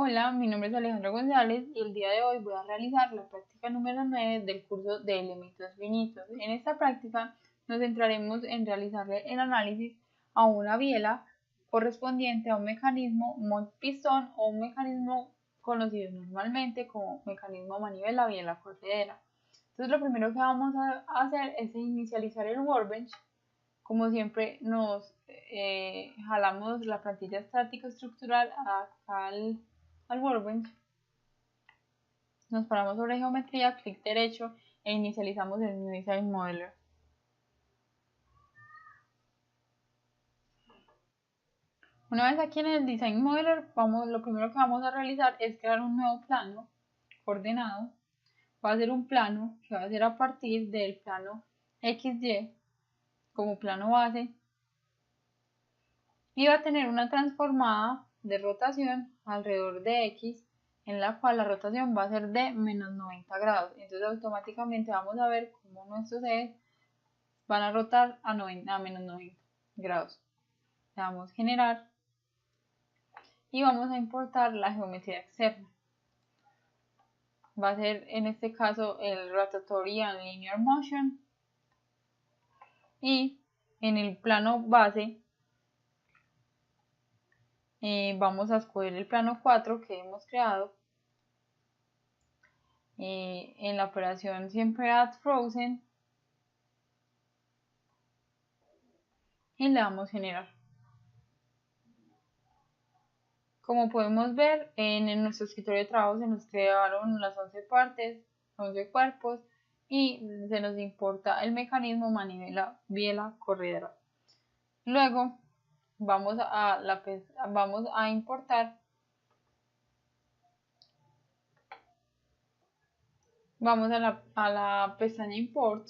Hola, mi nombre es Alejandra González y el día de hoy voy a realizar la práctica número 9 del curso de elementos finitos. En esta práctica nos centraremos en realizarle el análisis a una biela correspondiente a un mecanismo pistón o un mecanismo conocido normalmente como mecanismo manivela biela corredera. Entonces lo primero que vamos a hacer es inicializar el workbench. Como siempre nos jalamos la plantilla estática estructural al workbench, nos paramos sobre geometría, clic derecho e inicializamos el New Design Modeler. Una vez aquí en el Design Modeler, lo primero que vamos a realizar es crear un nuevo plano coordenado. Va a ser un plano que va a ser a partir del plano XY como plano base y va a tener una transformada de rotación alrededor de X, en la cual la rotación va a ser de menos 90 grados. Entonces automáticamente vamos a ver cómo nuestros ejes van a rotar a menos 90 grados. Le damos generar y vamos a importar la geometría externa. Va a ser en este caso el Rotatory and Linear Motion, y en el plano base vamos a escoger el plano 4 que hemos creado. En la operación siempre add frozen y le damos generar. Como podemos ver, en nuestro escritorio de trabajo se nos crearon las 11 partes, 11 cuerpos, y se nos importa el mecanismo manivela biela corredera. Luego vamos a importar, vamos a la pestaña import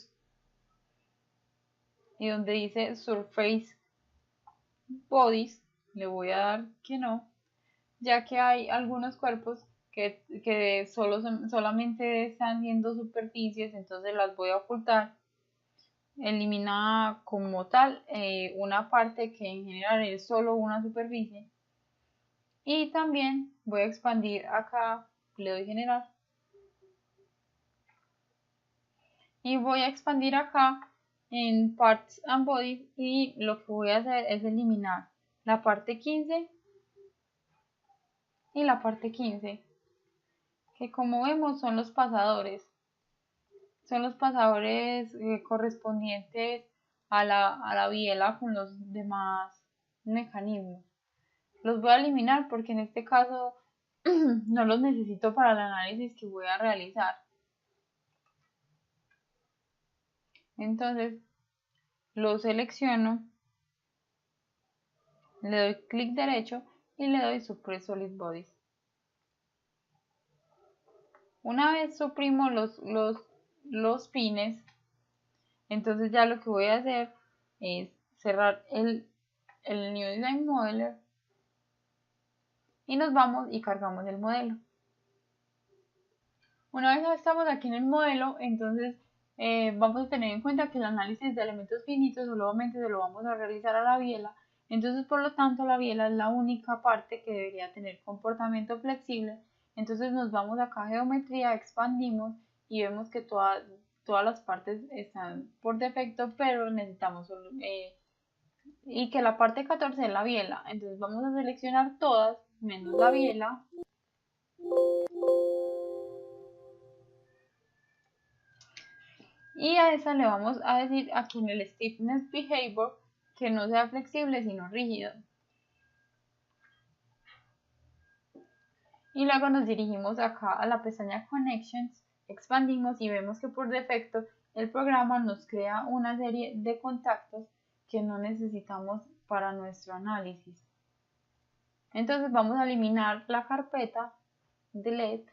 y donde dice surface bodies le voy a dar que no, ya que hay algunos cuerpos que solamente están viendo superficies, entonces las voy a ocultar. Elimina como tal una parte que en general es solo una superficie, y también voy a expandir acá, le doy generar y voy a expandir acá en parts and body, y lo que voy a hacer es eliminar la parte 15 y la parte 15, que como vemos son los pasadores correspondientes a la biela con los demás mecanismos. Los voy a eliminar porque en este caso no los necesito para el análisis que voy a realizar. Entonces lo selecciono, le doy clic derecho y le doy Suppress Solid Bodies. Una vez suprimo los pines, entonces ya lo que voy a hacer es cerrar el New Design Modeler y nos vamos y cargamos el modelo. Una vez estamos aquí en el modelo, entonces vamos a tener en cuenta que el análisis de elementos finitos solamente se lo vamos a realizar a la biela. Entonces, por lo tanto, la biela es la única parte que debería tener comportamiento flexible. Entonces nos vamos acá a geometría, expandimos y vemos que todas las partes están por defecto, pero necesitamos y que la parte 14 es la biela. Entonces vamos a seleccionar todas menos la biela. Y a esa le vamos a decir aquí en el Stiffness Behavior que no sea flexible sino rígido. Y luego nos dirigimos acá a la pestaña Connections, expandimos y vemos que por defecto el programa nos crea una serie de contactos que no necesitamos para nuestro análisis. Entonces vamos a eliminar la carpeta, Delete,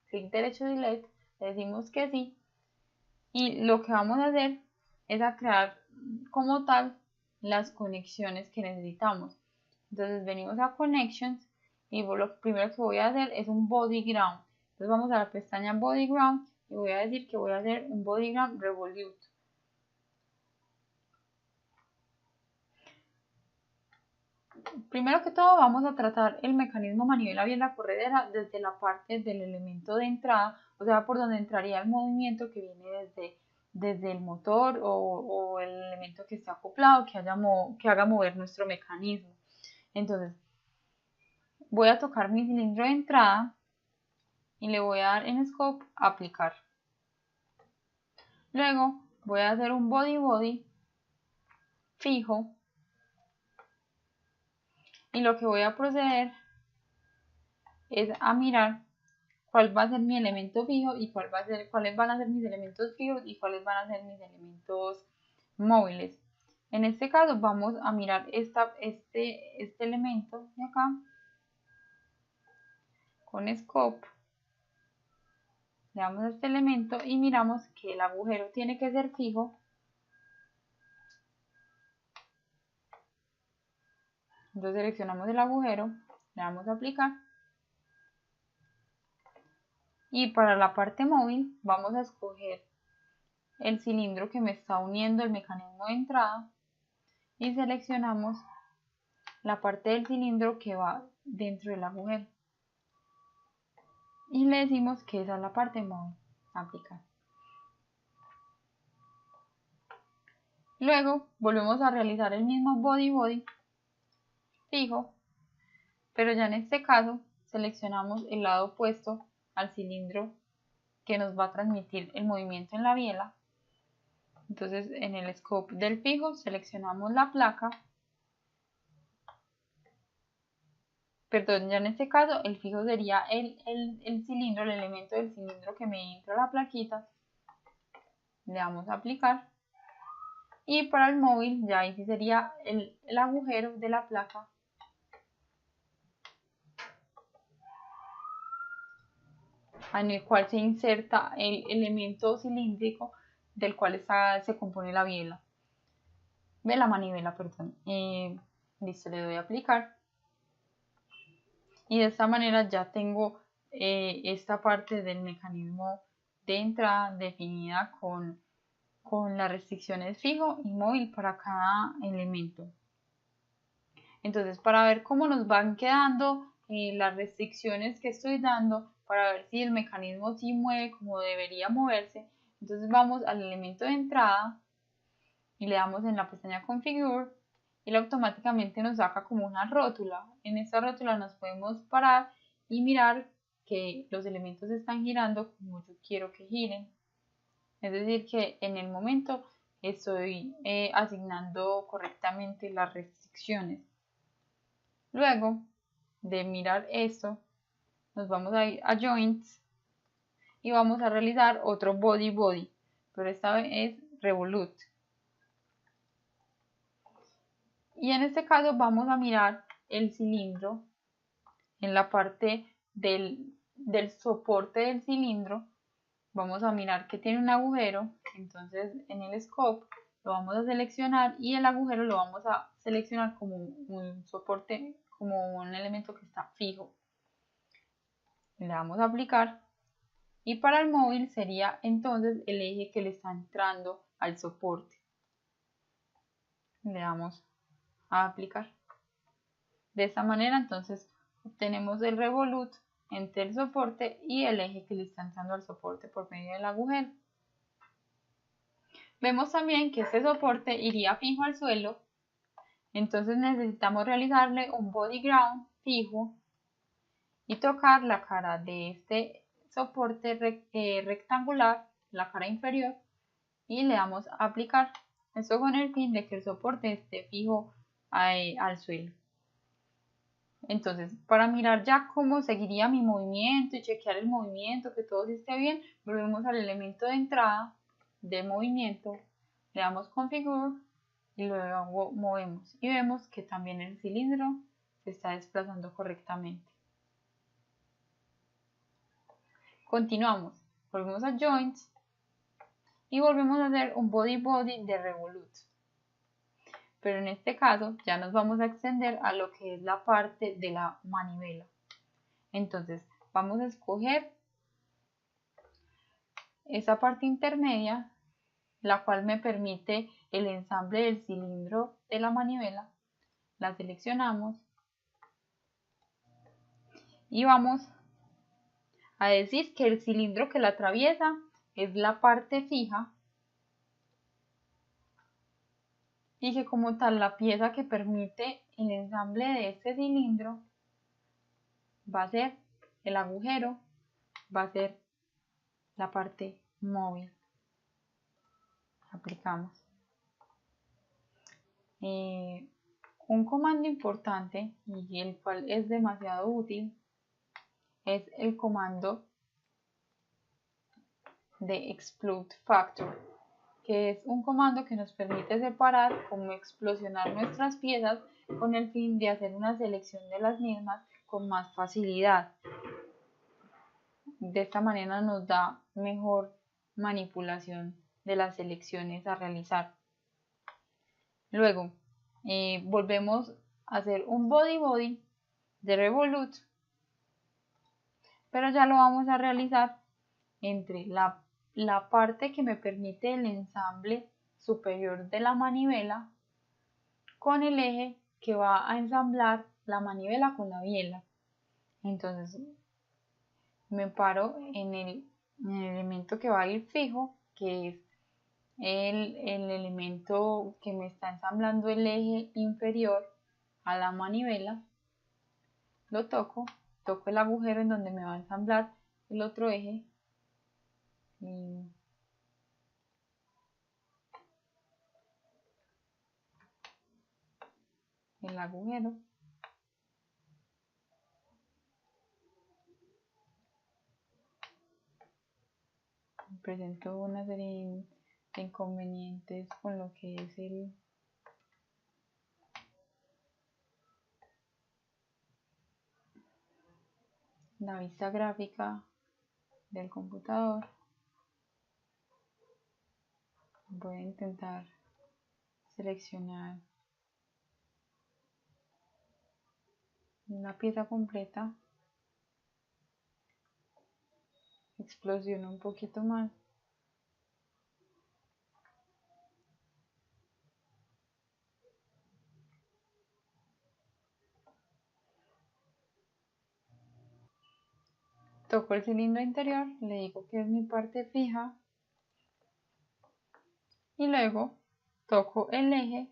clic derecho Delete, le decimos que sí. Y lo que vamos a hacer es a crear como tal las conexiones que necesitamos. Entonces venimos a Connections y lo primero que voy a hacer es un Body Ground. Entonces vamos a la pestaña Body Ground y voy a decir que voy a hacer un Body Ground Revolute. primero que todo vamos a tratar el mecanismo manivela-biela corredera desde la parte del elemento de entrada, o sea, por donde entraría el movimiento que viene desde el motor o el elemento que esté acoplado que haga mover nuestro mecanismo. Entonces, voy a tocar mi cilindro de entrada y le voy a dar en Scope aplicar. Luego voy a hacer un body fijo y lo que voy a proceder es a mirar cuál va a ser mi elemento fijo y cuáles van a ser mis elementos fijos y cuáles van a ser mis elementos móviles. En este caso vamos a mirar este elemento de acá con Scope. Le damos a este elemento y miramos que el agujero tiene que ser fijo. Entonces seleccionamos el agujero, le damos a aplicar. Y para la parte móvil vamos a escoger el cilindro que me está uniendo el mecanismo de entrada y seleccionamos la parte del cilindro que va dentro del agujero. Y le decimos que esa es la parte móvil. Aplicar. Luego volvemos a realizar el mismo body fijo, pero ya en este caso seleccionamos el lado opuesto al cilindro que nos va a transmitir el movimiento en la biela. Entonces en el scope del fijo seleccionamos la placa, perdón, ya en este caso el fijo sería el cilindro, el elemento del cilindro que me entra a la plaquita. Le damos a aplicar. Y para el móvil ya ahí sí sería el agujero de la placa. En el cual se inserta el elemento cilíndrico del cual se compone la biela. De la manivela, perdón. Listo, le doy a aplicar. Y de esta manera ya tengo esta parte del mecanismo de entrada definida con las restricciones fijo y móvil para cada elemento. Entonces, para ver cómo nos van quedando las restricciones que estoy dando, para ver si el mecanismo sí mueve como debería moverse, entonces vamos al elemento de entrada y le damos en la pestaña Configure y él automáticamente nos saca como una rótula. En esta rótula nos podemos parar y mirar que los elementos están girando como yo quiero que giren. Es decir, que en el momento estoy asignando correctamente las restricciones. Luego de mirar esto, nos vamos a ir a Joints y vamos a realizar otro body, pero esta vez es Revolute. Y en este caso vamos a mirar el cilindro en la parte del soporte del cilindro. Vamos a mirar que tiene un agujero, entonces en el scope lo vamos a seleccionar y el agujero lo vamos a seleccionar como un soporte, como un elemento que está fijo. Le damos a aplicar y para el móvil sería entonces el eje que le está entrando al soporte. Le damos a aplicar. De esta manera entonces obtenemos el revolute entre el soporte y el eje que le está entrando al soporte por medio del agujero. Vemos también que este soporte iría fijo al suelo, entonces necesitamos realizarle un body ground fijo y tocar la cara de este soporte rectangular, la cara inferior, y le damos a aplicar. Esto con el fin de que el soporte esté fijo al suelo. Entonces, para mirar ya cómo seguiría mi movimiento y chequear el movimiento, que todo esté bien, volvemos al elemento de entrada de movimiento, le damos Configure y luego movemos y vemos que también el cilindro se está desplazando correctamente. Continuamos, volvemos a Joints y volvemos a hacer un body de Revolute. Pero en este caso ya nos vamos a extender a lo que es la parte de la manivela. Entonces vamos a escoger esa parte intermedia, la cual me permite el ensamble del cilindro de la manivela. La seleccionamos y vamos a decir que el cilindro que la atraviesa es la parte fija y que como tal la pieza que permite el ensamble de este cilindro va a ser el agujero, va a ser la parte móvil. Aplicamos. Un comando importante y el cual es demasiado útil es el comando de Explode Factor, que es un comando que nos permite separar como explosionar nuestras piezas con el fin de hacer una selección de las mismas con más facilidad. De esta manera nos da mejor manipulación de las selecciones a realizar. Luego volvemos a hacer un body de revolute, pero ya lo vamos a realizar entre la parte que me permite el ensamble superior de la manivela con el eje que va a ensamblar la manivela con la biela. Entonces me paro en el elemento que va a ir fijo, que es el elemento que me está ensamblando el eje inferior a la manivela. Lo toco el agujero en donde me va a ensamblar el otro eje y el agujero. Presento una serie de inconvenientes con lo que es la vista gráfica del computador. Voy a intentar seleccionar la pieza completa, explosiono un poquito más toco el cilindro interior, le digo que es mi parte fija y luego toco el eje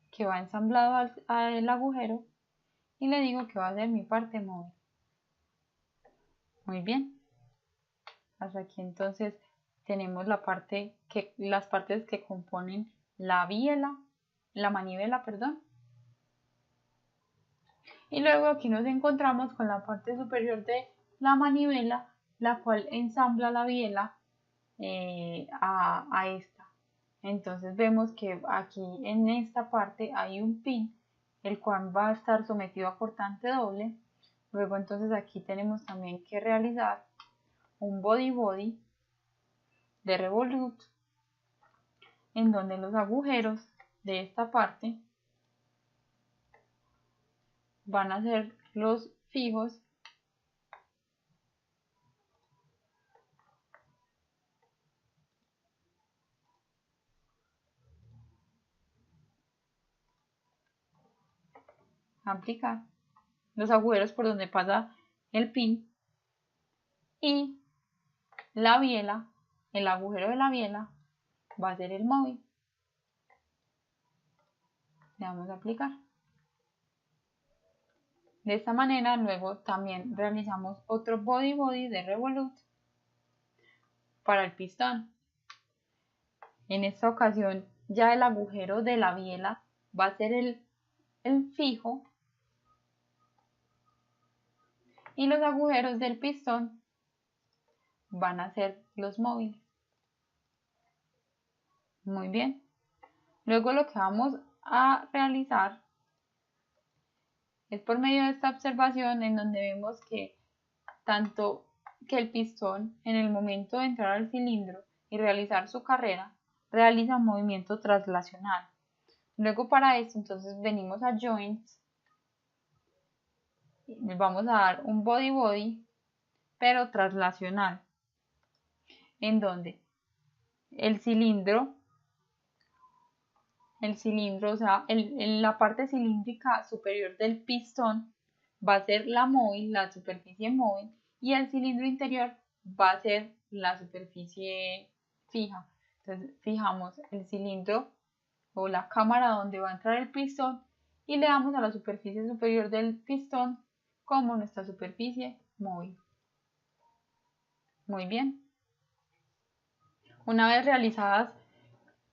que va ensamblado al agujero y le digo que va a ser mi parte móvil. Muy bien, hasta aquí entonces tenemos las partes que componen la biela, la manivela, perdón. Y luego aquí nos encontramos con la parte superior de la manivela, la cual ensambla la biela a esta. Entonces vemos que aquí en esta parte hay un pin, el cual va a estar sometido a cortante doble. Luego entonces aquí tenemos también que realizar un body de revolute, en donde los agujeros de esta parte van a ser los fijos a aplicar, los agujeros por donde pasa el pin, y la biela, el agujero de la biela va a ser el móvil. Le vamos a aplicar. De esta manera luego también realizamos otro body de revolute para el pistón. En esta ocasión ya el agujero de la biela va a ser el fijo y los agujeros del pistón van a ser los móviles. Muy bien. Luego lo que vamos a realizar es por medio de esta observación en donde vemos que tanto que el pistón en el momento de entrar al cilindro y realizar su carrera realiza un movimiento traslacional. Luego para esto entonces venimos a Joints, y vamos a dar un body pero traslacional, en donde el cilindro el cilindro, o sea, la parte cilíndrica superior del pistón va a ser la móvil, la superficie móvil, y el cilindro interior va a ser la superficie fija. Entonces fijamos el cilindro o la cámara donde va a entrar el pistón y le damos a la superficie superior del pistón como nuestra superficie móvil. Muy bien. Una vez realizadas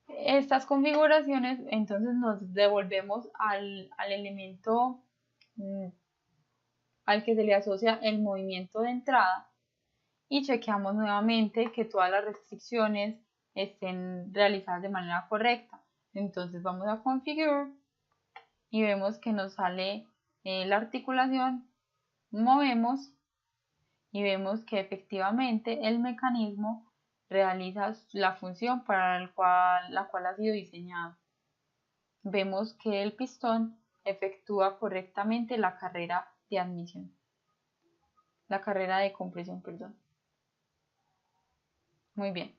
estas configuraciones, entonces nos devolvemos al elemento al que se le asocia el movimiento de entrada y chequeamos nuevamente que todas las restricciones estén realizadas de manera correcta. Entonces vamos a Configure y vemos que nos sale la articulación, movemos y vemos que efectivamente el mecanismo realiza la función para la cual ha sido diseñado. Vemos que el pistón efectúa correctamente la carrera de admisión, la carrera de compresión, perdón. Muy bien.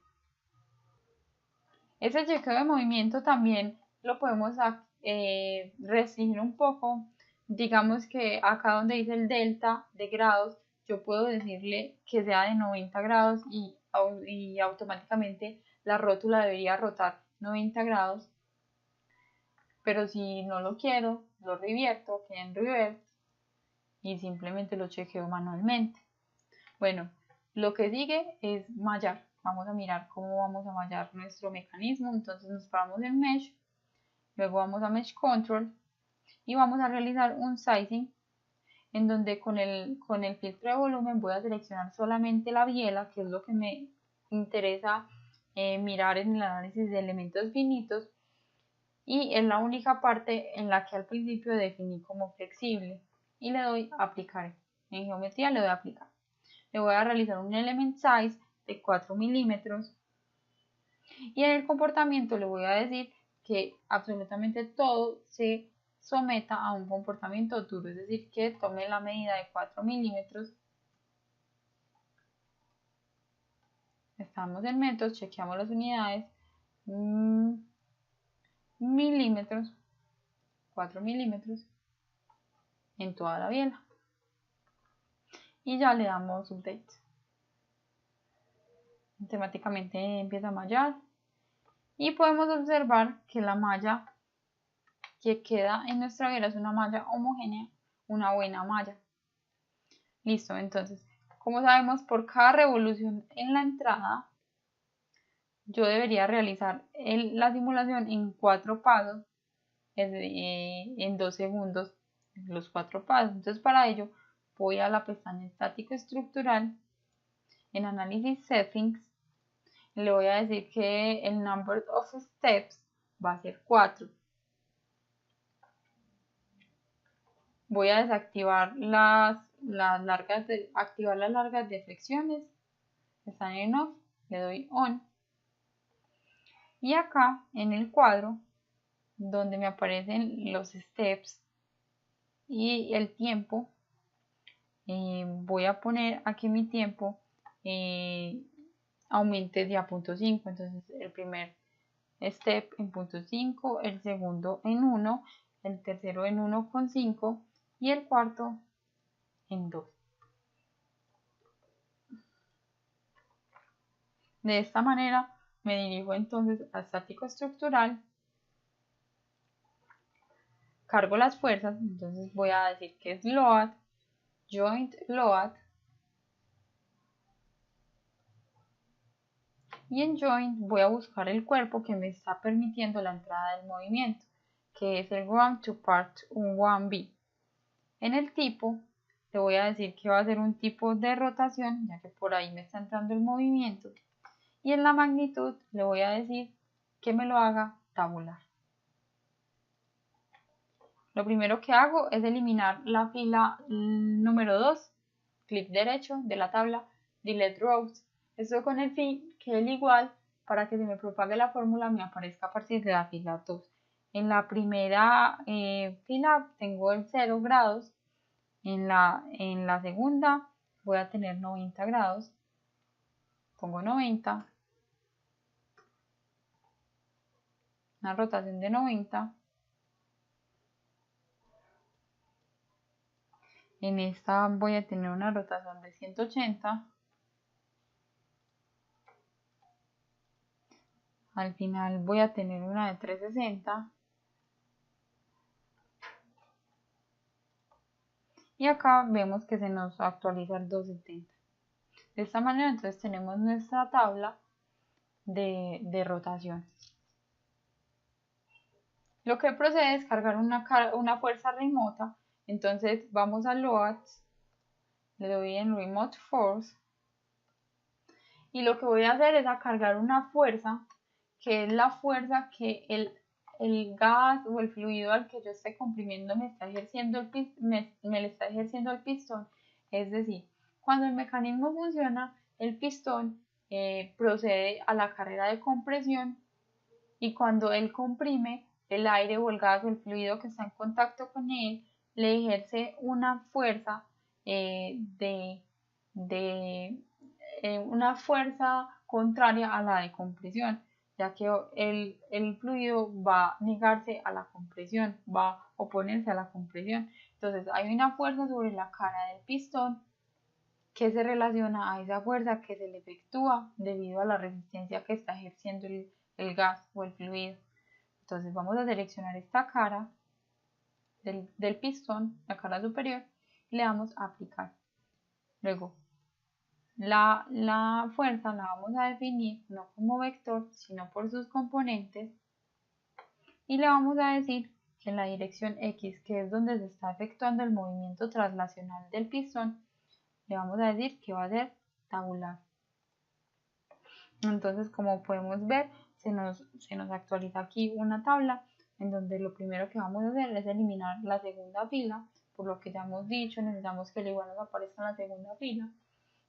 Ese chequeo de movimiento también lo podemos restringir un poco. Digamos que acá donde dice el delta de grados, yo puedo decirle que sea de 90 grados y automáticamente la rótula debería rotar 90 grados. Pero si no lo quiero, lo revierto, queda en reverse y simplemente lo chequeo manualmente. Bueno, lo que sigue es mallar. Vamos a mirar cómo vamos a mallar nuestro mecanismo. Entonces nos paramos en Mesh, luego vamos a Mesh Control y vamos a realizar un sizing en donde con el filtro de volumen voy a seleccionar solamente la biela, que es lo que me interesa mirar en el análisis de elementos finitos, y es la única parte en la que al principio definí como flexible y le doy a aplicar. En geometría le doy a aplicar. Le voy a realizar un element size de 4 milímetros y en el comportamiento le voy a decir que absolutamente todo se someta a un comportamiento duro, es decir, que tome la medida de 4 milímetros. Estamos en metros, chequeamos las unidades, milímetros, 4 milímetros en toda la biela y ya le damos update. Automáticamente empieza a mallar y podemos observar que la malla que queda en nuestra biela es una malla homogénea, una buena malla. Listo, entonces, como sabemos, por cada revolución en la entrada, yo debería realizar la simulación en 4 pasos, en 2 segundos, los 4 pasos. Entonces, para ello, voy a la pestaña estático estructural, en análisis settings, le voy a decir que el number of steps va a ser 4. Voy a desactivar activar las largas deflexiones, están en off, le doy on. Y acá en el cuadro, donde me aparecen los steps y el tiempo, voy a poner a que mi tiempo aumente de a 0.5. Entonces el primer step en 0.5, el segundo en 1, el tercero en 1.5 y el cuarto en 2. De esta manera me dirijo entonces a estático estructural, cargo las fuerzas, entonces voy a decir que es load, joint load, y en joint voy a buscar el cuerpo que me está permitiendo la entrada del movimiento, que es el ground to part 1B. En el tipo le voy a decir que va a ser un tipo de rotación, ya que por ahí me está entrando el movimiento, y en la magnitud le voy a decir que me lo haga tabular. Lo primero que hago es eliminar la fila número 2, clic derecho de la tabla, delete rows. Esto con el fin que el igual, para que se me propague la fórmula, me aparezca a partir de la fila 2. En la primera fila tengo el 0 grados, en la segunda voy a tener 90 grados, pongo 90, una rotación de 90. En esta voy a tener una rotación de 180. Al final voy a tener una de 360. Y acá vemos que se nos actualiza el 270. De esta manera entonces tenemos nuestra tabla de rotación. Lo que procede es cargar una fuerza remota. Entonces vamos a Loads, le doy en Remote Force y lo que voy a hacer es a cargar una fuerza que es la fuerza que el gas o el fluido al que yo esté comprimiendo me está ejerciendo me le está ejerciendo el pistón. Es decir, cuando el mecanismo funciona, el pistón procede a la carrera de compresión, y cuando él comprime, el aire o el gas o el fluido que está en contacto con él le ejerce una fuerza una fuerza contraria a la de compresión, ya que el fluido va a negarse a la compresión, va a oponerse a la compresión. Entonces hay una fuerza sobre la cara del pistón que se relaciona a esa fuerza que se le efectúa debido a la resistencia que está ejerciendo el gas o el fluido. Entonces vamos a seleccionar esta cara del pistón, la cara superior, y le damos a aplicar. Luego la fuerza la vamos a definir no como vector, sino por sus componentes, y le vamos a decir que en la dirección X, que es donde se está efectuando el movimiento traslacional del pistón, le vamos a decir que va a ser tabular. Entonces, como podemos ver, se nos actualiza aquí una tabla en donde lo primero que vamos a hacer es eliminar la segunda fila. Por lo que ya hemos dicho, necesitamos que el igual nos aparezca en la segunda fila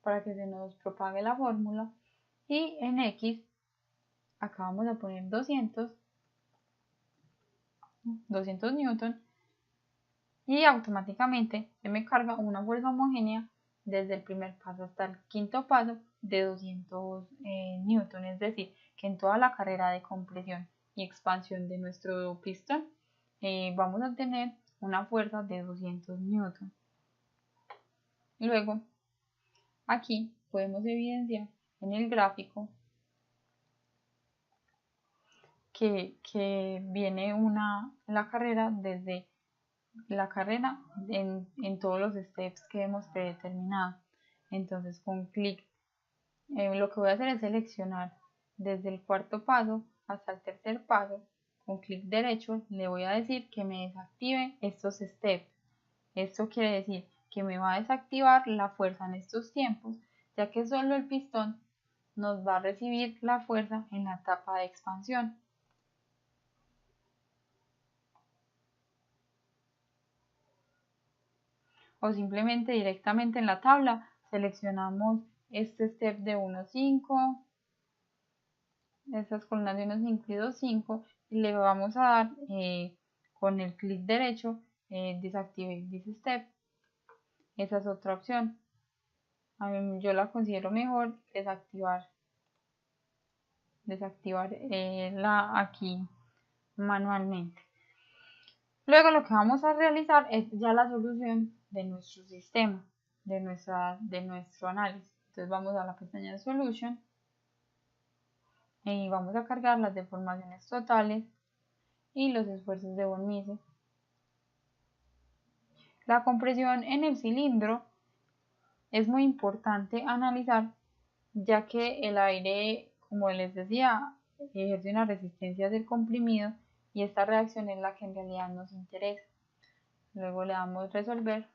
para que se nos propague la fórmula. Y en X, acá vamos a poner 200 newton, y automáticamente se me carga una fuerza homogénea desde el primer paso hasta el quinto paso de 200 newton, es decir, que en toda la carrera de compresión y expansión de nuestro pistón vamos a tener una fuerza de 200 newton. Luego, aquí podemos evidenciar en el gráfico que viene la carrera desde la carrera en todos los steps que hemos predeterminado. Entonces con clic lo que voy a hacer es seleccionar desde el cuarto paso hasta el tercer paso. Con clic derecho le voy a decir que me desactive estos steps. Esto quiere decir que me va a desactivar la fuerza en estos tiempos, ya que solo el pistón nos va a recibir la fuerza en la etapa de expansión. O simplemente directamente en la tabla seleccionamos este step de 1,5, estas columnas de 1,5 y 2,5, y le vamos a dar con el clic derecho desactive this step. Esa es otra opción. Yo la considero mejor desactivar aquí manualmente. Luego lo que vamos a realizar es ya la solución de nuestro sistema, de nuestro análisis. Entonces vamos a la pestaña de Solution y vamos a cargar las deformaciones totales y los esfuerzos de von Mises. La compresión en el cilindro es muy importante analizar, ya que el aire, como les decía, ejerce una resistencia del comprimido, y esta reacción es la que en realidad nos interesa. Luego le damos resolver.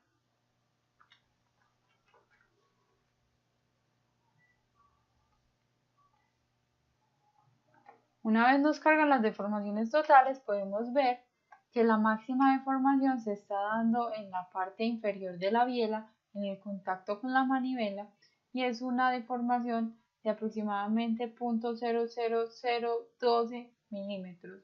Una vez nos cargan las deformaciones totales, podemos ver que la máxima deformación se está dando en la parte inferior de la biela, en el contacto con la manivela, y es una deformación de aproximadamente 0.00012 milímetros.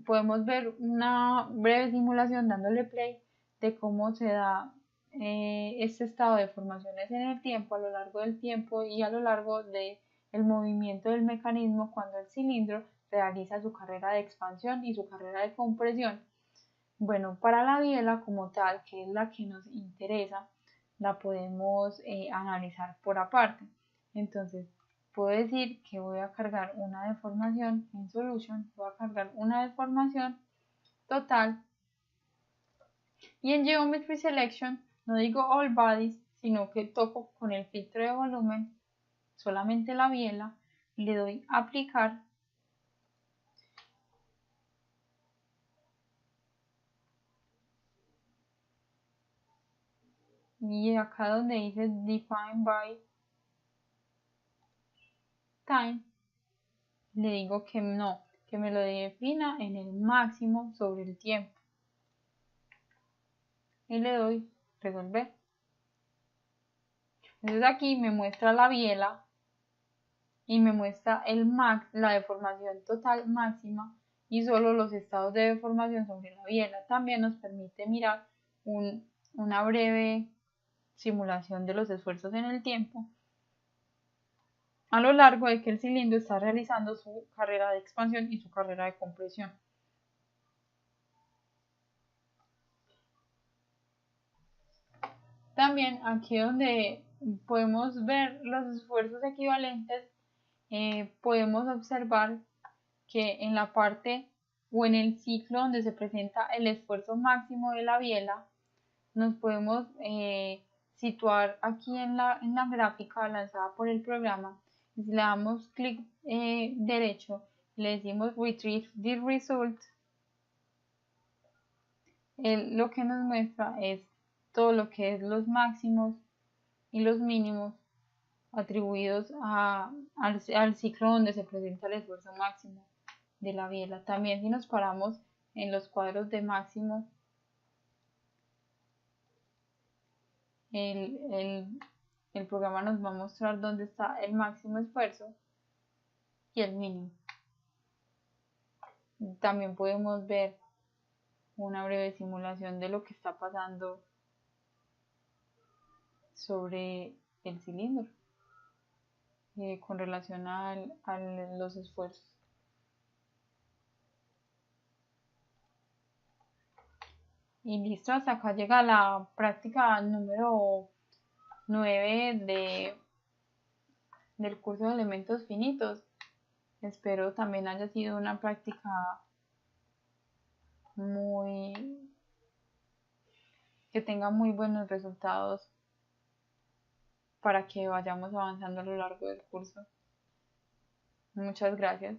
Podemos ver una breve simulación dándole play de cómo se da este estado de deformaciones en el tiempo, a lo largo del tiempo y a lo largo del movimiento del mecanismo, cuando el cilindro realiza su carrera de expansión y su carrera de compresión. Bueno, para la biela como tal, que es la que nos interesa, la podemos analizar por aparte. Entonces, puedo decir que voy a cargar una deformación en solution, voy a cargar una deformación total, y en Geometry Selection no digo All Bodies, sino que toco con el filtro de volumen solamente la biela, le doy aplicar y acá donde dice Define by Time, le digo que no, que me lo defina en el máximo sobre el tiempo. Y le doy resolver. Entonces aquí me muestra la biela y me muestra la deformación total máxima y solo los estados de deformación sobre la biela. También nos permite mirar una breve simulación de los esfuerzos en el tiempo a lo largo de que el cilindro está realizando su carrera de expansión y su carrera de compresión. También aquí donde podemos ver los esfuerzos equivalentes, podemos observar que en la parte o en el ciclo donde se presenta el esfuerzo máximo de la biela, nos podemos situar aquí en la gráfica lanzada por el programa. Si le damos clic derecho, le decimos Retrieve the Result, lo que nos muestra es todo lo que es los máximos y los mínimos atribuidos al ciclo donde se presenta el esfuerzo máximo de la biela. También si nos paramos en los cuadros de máximo, el programa nos va a mostrar dónde está el máximo esfuerzo y el mínimo. También podemos ver una breve simulación de lo que está pasando sobre el cilindro con relación a los esfuerzos. Y listo, hasta acá llega la práctica número 9 del curso de elementos finitos. Espero también haya sido una práctica que tenga muy buenos resultados para que vayamos avanzando a lo largo del curso. Muchas gracias.